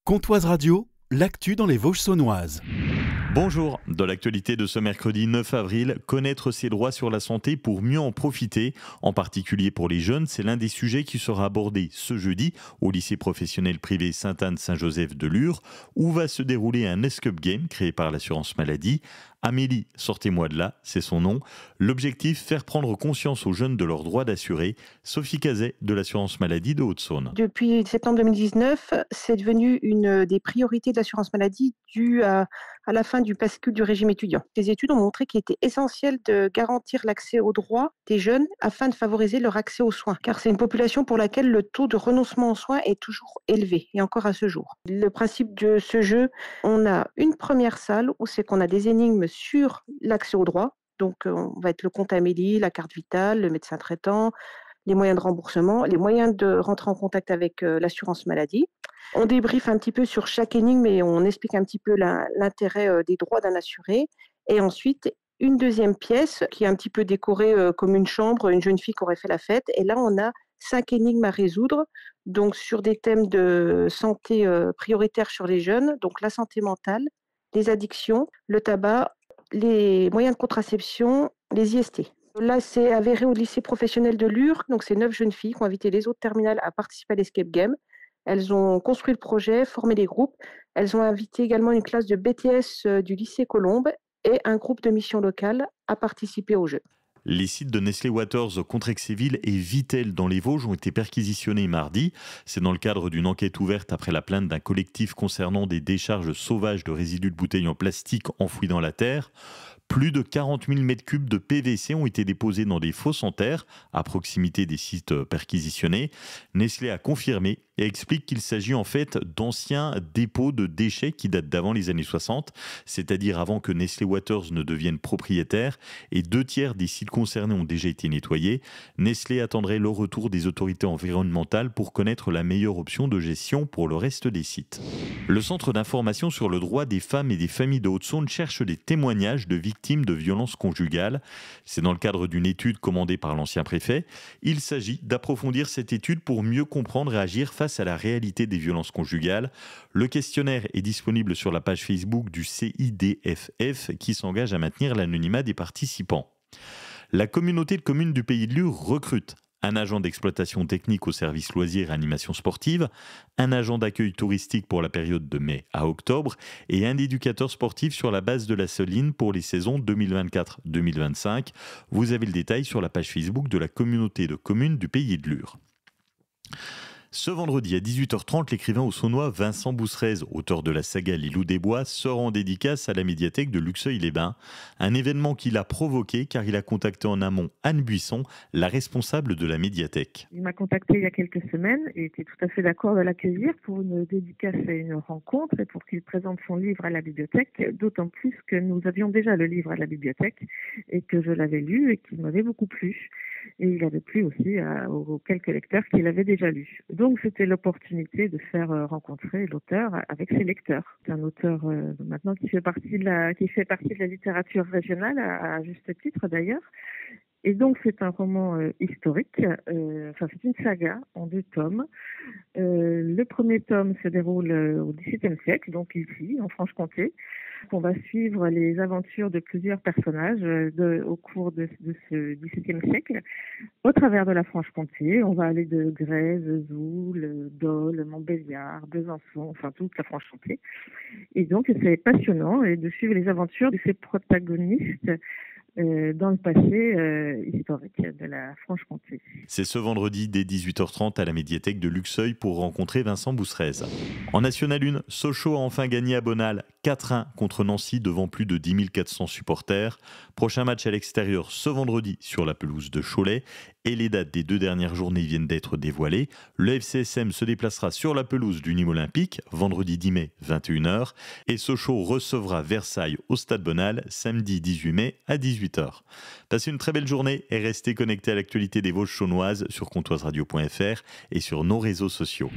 Comtoise Radio, l'actu dans les Vosges saunoises. Bonjour, dans l'actualité de ce mercredi 9 avril, connaître ses droits sur la santé pour mieux en profiter, en particulier pour les jeunes, c'est l'un des sujets qui sera abordé ce jeudi au lycée professionnel privé Sainte-Anne-Saint-Joseph de Lure, où va se dérouler un Escape Game créé par l'assurance maladie. Amélie, sortez-moi de là, c'est son nom. L'objectif, faire prendre conscience aux jeunes de leurs droits d'assurer. Sophie Cazet de l'assurance maladie de Haute-Saône. Depuis septembre 2019, c'est devenu une des priorités de l'assurance maladie due à la fin du bascule du régime étudiant. Les études ont montré qu'il était essentiel de garantir l'accès aux droits des jeunes afin de favoriser leur accès aux soins, car c'est une population pour laquelle le taux de renoncement aux soins est toujours élevé, et encore à ce jour. Le principe de ce jeu, on a une première salle où c'est qu'on a des énigmes sur l'accès aux droits. Donc, on va être le compte Amélie, la carte vitale, le médecin traitant, les moyens de remboursement, les moyens de rentrer en contact avec l'assurance maladie. On débriefe un petit peu sur chaque énigme et on explique un petit peu l'intérêt des droits d'un assuré. Et ensuite, une deuxième pièce qui est un petit peu décorée comme une chambre, une jeune fille qui aurait fait la fête. Et là, on a 5 énigmes à résoudre, donc sur des thèmes de santé prioritaires sur les jeunes, donc la santé mentale, les addictions, le tabac, les moyens de contraception, les IST. Là, c'est avéré au lycée professionnel de Lure. Donc, c'est 9 jeunes filles qui ont invité les autres terminales à participer à l'Escape Game. Elles ont construit le projet, formé les groupes. Elles ont invité également une classe de BTS du lycée Colombe et un groupe de mission locale à participer au jeu. Les sites de Nestlé Waters, Contrexéville et Vittel dans les Vosges ont été perquisitionnés mardi. C'est dans le cadre d'une enquête ouverte après la plainte d'un collectif concernant des décharges sauvages de résidus de bouteilles en plastique enfouis dans la terre. Plus de 40 000 m3 de PVC ont été déposés dans des fosses en terre à proximité des sites perquisitionnés. Nestlé a confirmé et explique qu'il s'agit en fait d'anciens dépôts de déchets qui datent d'avant les années 60, c'est-à-dire avant que Nestlé Waters ne devienne propriétaire, et 2/3 des sites concernés ont déjà été nettoyés. Nestlé attendrait le retour des autorités environnementales pour connaître la meilleure option de gestion pour le reste des sites. Le Centre d'information sur le droit des femmes et des familles de Haute-Saône cherche des témoignages de victimes de violences conjugales. C'est dans le cadre d'une étude commandée par l'ancien préfet. Il s'agit d'approfondir cette étude pour mieux comprendre et agir face à la réalité des violences conjugales. Le questionnaire est disponible sur la page Facebook du CIDFF qui s'engage à maintenir l'anonymat des participants. La communauté de communes du Pays de Lure recrute un agent d'exploitation technique au service loisirs et animation sportive, un agent d'accueil touristique pour la période de mai à octobre et un éducateur sportif sur la base de la Soline pour les saisons 2024-2025. Vous avez le détail sur la page Facebook de la communauté de communes du Pays de Lure. Ce vendredi à 18h30, l'écrivain haut-saônois Vincent Bousserez, auteur de la saga Les Loups des Bois, sort en dédicace à la médiathèque de Luxeuil-les-Bains. Un événement qu'il a provoqué car il a contacté en amont Anne Buisson, la responsable de la médiathèque. Il m'a contacté il y a quelques semaines et était tout à fait d'accord de l'accueillir pour une dédicace et une rencontre et pour qu'il présente son livre à la bibliothèque, d'autant plus que nous avions déjà le livre à la bibliothèque et que je l'avais lu et qu'il m'avait beaucoup plu. Et il avait plu aussi aux quelques lecteurs qu'il avait déjà lus. Donc c'était l'opportunité de faire rencontrer l'auteur avec ses lecteurs. C'est un auteur maintenant qui fait partie de la littérature régionale, à juste titre d'ailleurs. Et donc c'est un roman historique, c'est une saga en 2 tomes. Le premier tome se déroule au XVIIe siècle, donc ici, en Franche-Comté. On va suivre les aventures de plusieurs personnages au cours de ce XVIIe siècle, au travers de la Franche-Comté. On va aller de Grèze, Zoul, Dole, Montbéliard, Besançon, enfin toute la Franche-Comté. Et donc c'est passionnant de suivre les aventures de ces protagonistes dans le passé historique de la Franche-Comté. C'est ce vendredi dès 18h30 à la médiathèque de Luxeuil pour rencontrer Vincent Bousserez. En National 1, Sochaux a enfin gagné à Bonal 4-1 contre Nancy devant plus de 10 400 supporters. Prochain match à l'extérieur ce vendredi sur la pelouse de Cholet et les dates des 2 dernières journées viennent d'être dévoilées. Le FCSM se déplacera sur la pelouse du Nîmes Olympique vendredi 10 mai 21h et Sochaux recevra Versailles au Stade Bonal samedi 18 mai à 18h. Passez une très belle journée et restez connectés à l'actualité des Vosges saunoises sur comtoiseradio.fr et sur nos réseaux sociaux.